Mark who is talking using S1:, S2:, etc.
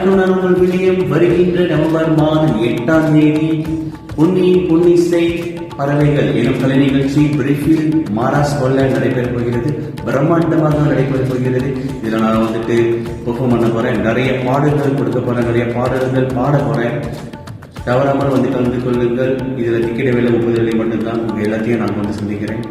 S1: இயக்குனர் உங்கள் வில்லியம் வருகின்ற நவம்பர் மாதம் 8ஆம் தேதி பொன்னியின் பொன்னிசை பறவைகள் எனும் கலை நிகழ்ச்சி பிரிஃபில் மாராஸ் கொல்ல நடைபெறப் போகிறது. பிரம்மாண்டமாக நடைபெறப் போகிறது. இதில் நான் பெர்ஃபார்ம் பண்ண போறேன். நிறைய பாடல்கள் கொடுக்க போறேன். நிறைய பாடல்கள் பாட போறேன். தவறாமல் கலந்து கொள்ளுங்கள். இதில் டிக்கெட் விலை 30 வெள்ளி மட்டும்தான். உங்க எல்லாத்தையும் நான் சந்திக்கிறேன்.